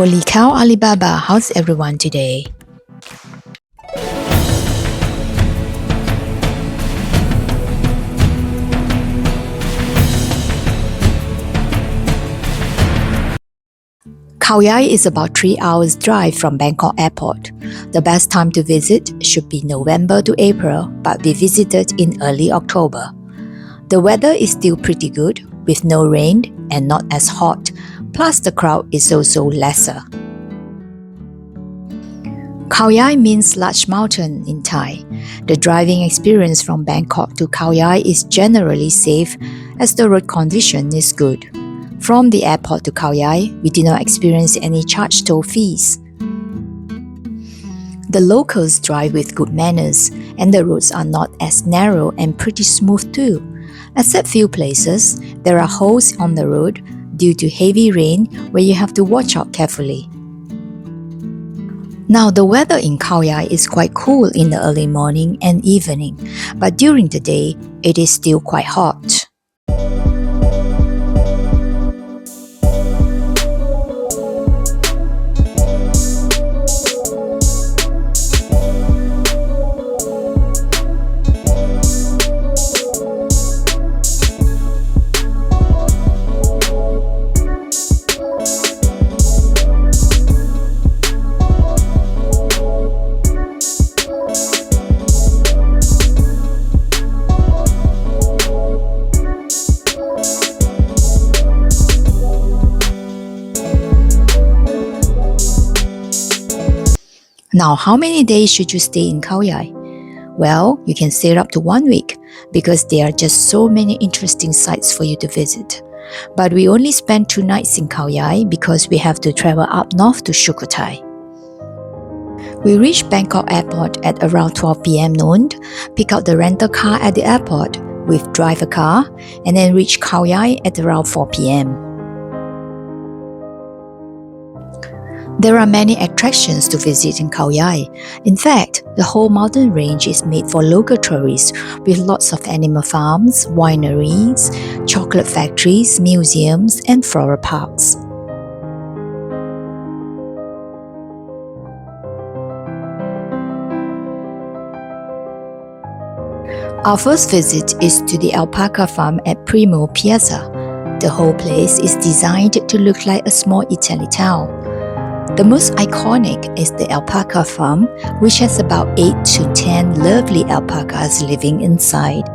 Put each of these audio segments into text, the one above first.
Holy cow, Alibaba, how's everyone today? Khao Yai is about 3 hours drive from Bangkok airport. The best time to visit should be November to April, but we visited in early October. The weather is still pretty good, with no rain and not as hot, plus the crowd is also lesser. Khao Yai means large mountain in Thai. The driving experience from Bangkok to Khao Yai is generally safe as the road condition is good. From the airport to Khao Yai, we did not experience any charge toll fees. The locals drive with good manners and the roads are not as narrow and pretty smooth too. Except few places, there are holes on the road due to heavy rain where you have to watch out carefully. Now the weather in Khao Yai is quite cool in the early morning and evening, but during the day, it is still quite hot. Now, how many days should you stay in Khao Yai? Well, you can stay up to 1 week because there are just so many interesting sites for you to visit. But we only spent 2 nights in Khao Yai because we have to travel up north to Sukhothai. We reached Bangkok airport at around 12 p.m. noon, pick up the rental car at the airport with driver car, and then reach Khao Yai at around 4 p.m. There are many attractions to visit in Khao Yai. In fact, the whole mountain range is made for local tourists with lots of animal farms, wineries, chocolate factories, museums, and floral parks. Our first visit is to the alpaca farm at Primo Piazza. The whole place is designed to look like a small Italy town. The most iconic is the alpaca farm, which has about 8 to 10 lovely alpacas living inside.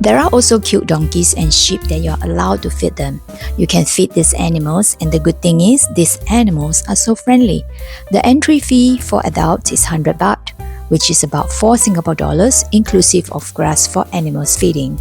There are also cute donkeys and sheep that you are allowed to feed them. You can feed these animals, and the good thing is these animals are so friendly. The entry fee for adults is 100 baht, which is about 4 Singapore dollars inclusive of grass for animals feeding.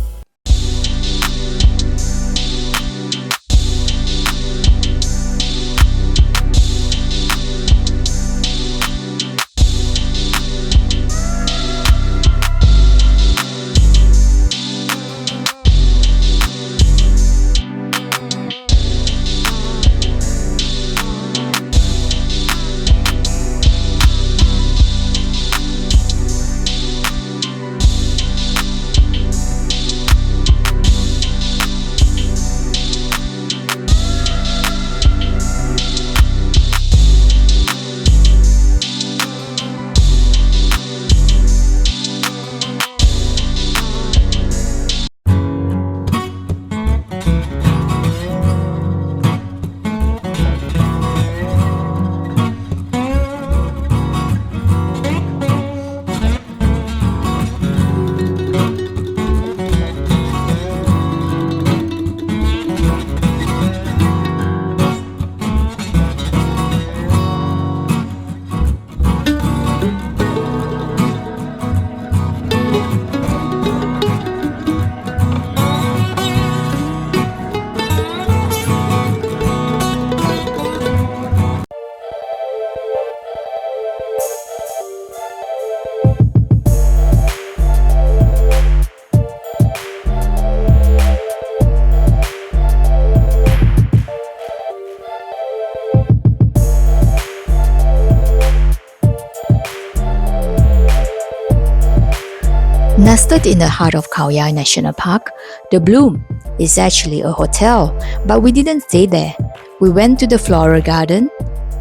Nestled in the heart of Khao Yai National Park, the Bloom is actually a hotel, but we didn't stay there. We went to the floral garden.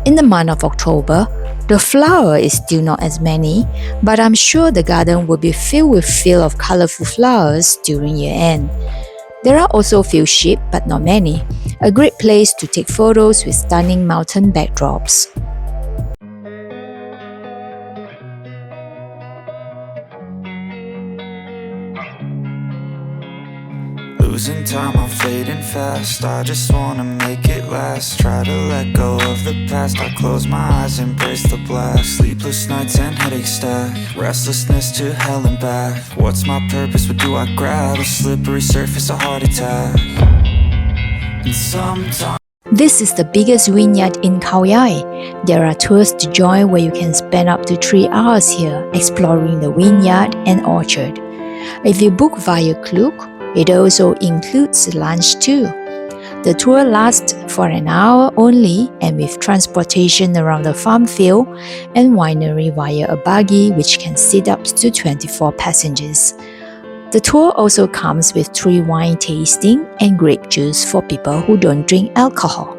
In the month of October, the flower is still not as many, but I'm sure the garden will be filled with field of colorful flowers during year end. There are also few sheep, but not many. A great place to take photos with stunning mountain backdrops. Losing time, I'm fading fast. I just wanna make it last. Try to let go of the past. I close my eyes, embrace the blast. Sleepless nights and headache stack. Restlessness to hell and back. What's my purpose? What do I grab? A slippery surface, a heart attack. And sometimes This is the biggest vineyard in Khao Yai. There are tours to join where you can spend up to 3 hours here exploring the vineyard and orchard. If you book via Klook, it also includes lunch too. The tour lasts for an hour only and with transportation around the farm field and winery via a buggy which can seat up to 24 passengers. The tour also comes with 3 wine tasting and grape juice for people who don't drink alcohol.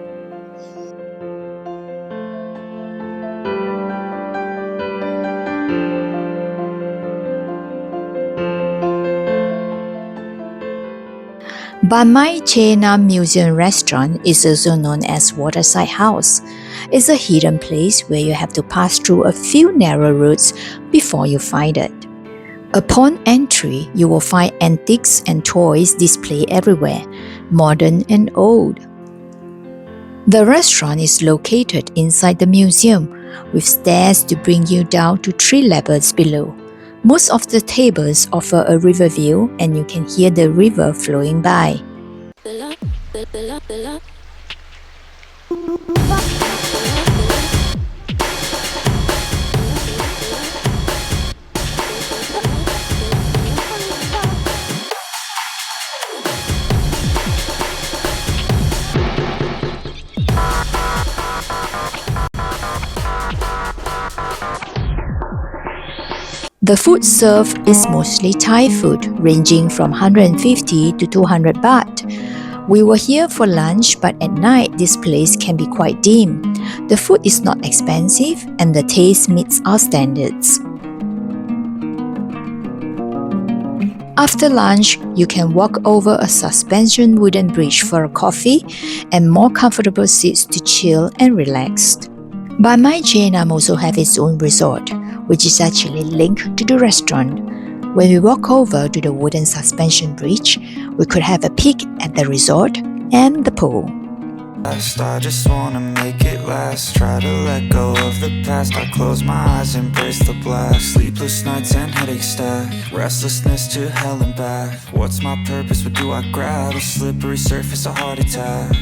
Ban Mai Che Nam Museum Restaurant is also known as Waterside House. It's a hidden place where you have to pass through a few narrow roads before you find it. Upon entry, you will find antiques and toys displayed everywhere, modern and old. The restaurant is located inside the museum, with stairs to bring you down to 3 levels below. Most of the tables offer a river view and you can hear the river flowing by. The food served is mostly Thai food, ranging from 150 to 200 baht. We were here for lunch, but at night this place can be quite dim. The food is not expensive and the taste meets our standards. After lunch, you can walk over a suspension wooden bridge for a coffee and more comfortable seats to chill and relax. Ban Mai Che Nam also have its own resort, which is actually linked to the restaurant. When we walk over to the wooden suspension bridge, we could have a peek at the resort and the pool. I just wanna make it last. Try to let go of the past. I close my eyes, embrace the blast. Sleepless nights and headache stack. Restlessness to hell and back. What's my purpose? What do I grab? A slippery surface, a heart attack.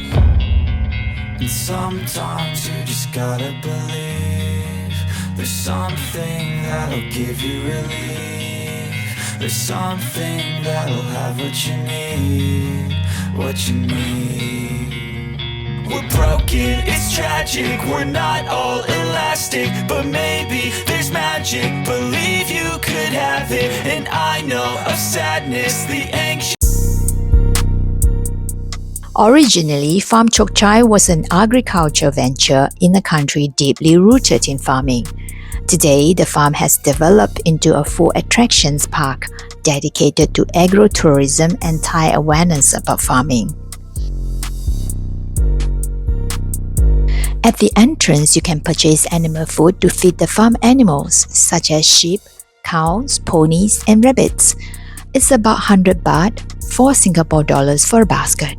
And sometimes you just gotta believe there's something that'll give you relief. There's something that'll have what you need, what you need. We're broken, it's tragic, we're not all elastic, but maybe there's magic. Believe you could have it, and I know of sadness, the anxious. Originally, Farm Chok Chai was an agriculture venture in a country deeply rooted in farming. Today, the farm has developed into a full attractions park dedicated to agro-tourism and Thai awareness about farming. At the entrance, you can purchase animal food to feed the farm animals, such as sheep, cows, ponies, and rabbits. It's about 100 baht, 4 Singapore dollars for a basket.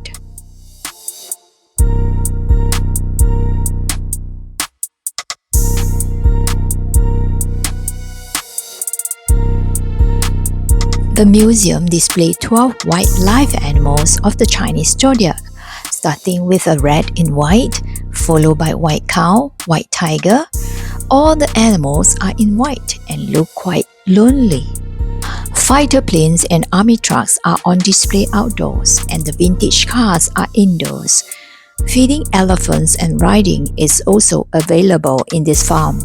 The museum displayed 12 white live animals of the Chinese zodiac, starting with a rat in white, followed by white cow, white tiger. All the animals are in white and look quite lonely. Fighter planes and army trucks are on display outdoors, and the vintage cars are indoors. Feeding elephants and riding is also available in this farm.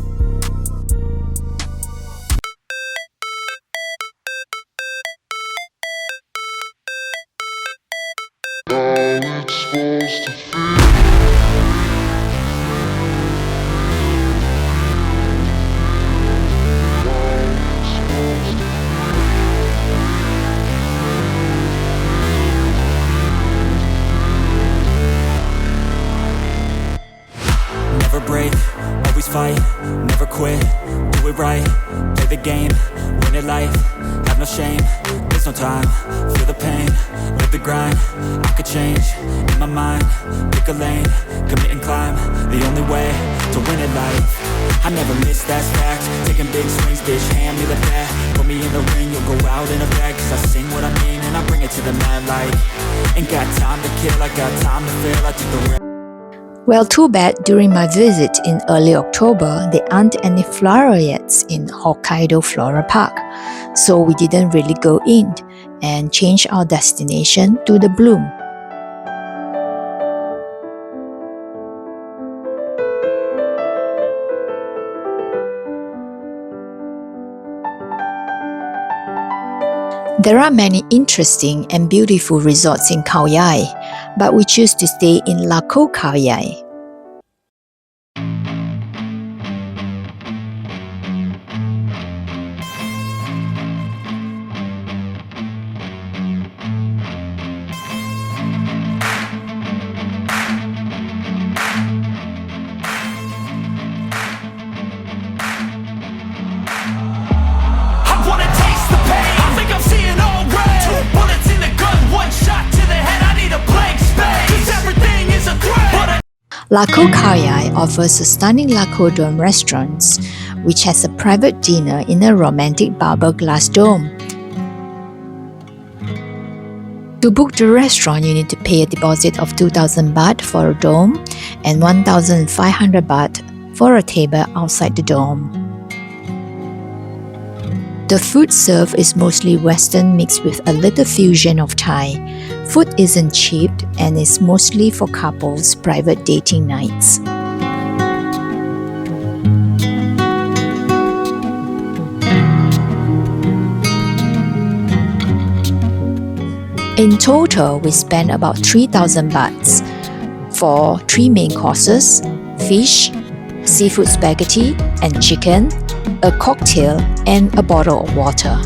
Never break, always fight, never quit, do it right, play the game, win it life, have no shame, there's no time, feel the pain, live the grind, I could change, in my mind, pick a lane, commit and climb, the only way to win it life, I never miss, that's fact, taking big swings, bitch, hand me the bat, put me in the ring, you'll go out in a bag, cause I sing what I mean and I bring it to the mad light, ain't got time to kill, I got time to feel, I took the Well, too bad during my visit in early October, there aren't any vineyards in Hokkaido Flora Park, so we didn't really go in and change our destination to the Bloom. There are many interesting and beautiful resorts in Khao Yai, but we choose to stay in Khao Yai. Khaoyai offers a stunning Khao Dome restaurants, which has a private dinner in a romantic marble glass dome. To book the restaurant, you need to pay a deposit of 2,000 baht for a dome and 1,500 baht for a table outside the dome. The food served is mostly Western mixed with a little fusion of Thai. Food isn't cheap and is mostly for couples' private dating nights. In total, we spent about 3,000 bahts for 3 main courses, fish, seafood spaghetti and chicken, a cocktail and a bottle of water.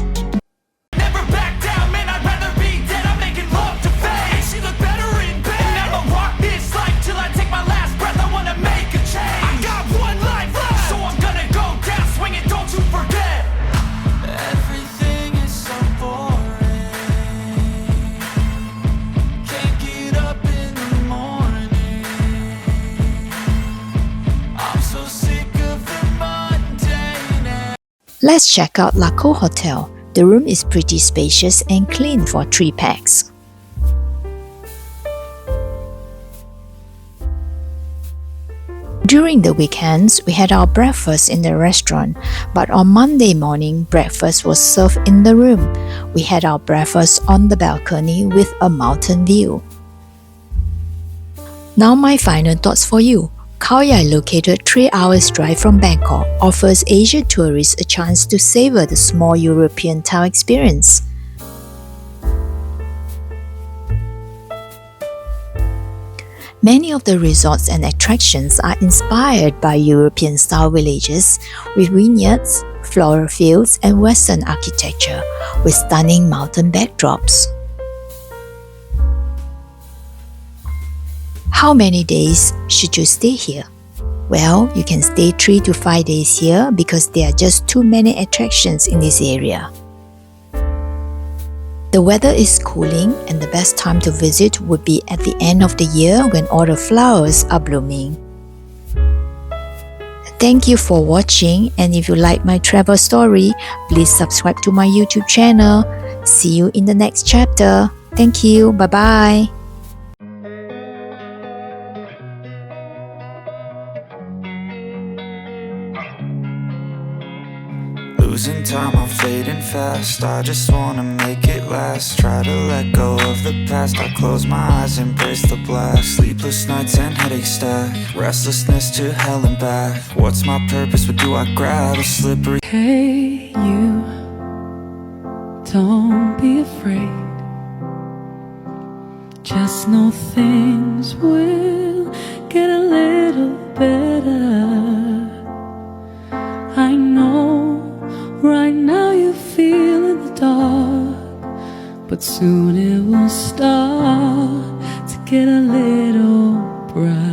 Let's check out Khao Hotel. The room is pretty spacious and clean for 3 packs. During the weekends, we had our breakfast in the restaurant, but on Monday morning, breakfast was served in the room. We had our breakfast on the balcony with a mountain view. Now my final thoughts for you. Khao Yai, located 3 hours drive from Bangkok, offers Asia tourists a chance to savor the small European town experience. Many of the resorts and attractions are inspired by European-style villages with vineyards, floral fields, and Western architecture with stunning mountain backdrops. How many days should you stay here? Well, you can stay 3 to 5 days here because there are just too many attractions in this area. The weather is cooling and the best time to visit would be at the end of the year when all the flowers are blooming. Thank you for watching, and if you like my travel story, please subscribe to my YouTube channel. See you in the next chapter. Thank you. Bye-bye. Losing time, I'm fading fast. I just wanna make it last. Try to let go of the past. I close my eyes, embrace the blast. Sleepless nights and headache stack. Restlessness to hell and back. What's my purpose? What do I grab? A slippery. Hey, you, don't be afraid. Just know things will get a little better. I know right now you feel in the dark, but soon it will start to get a little bright.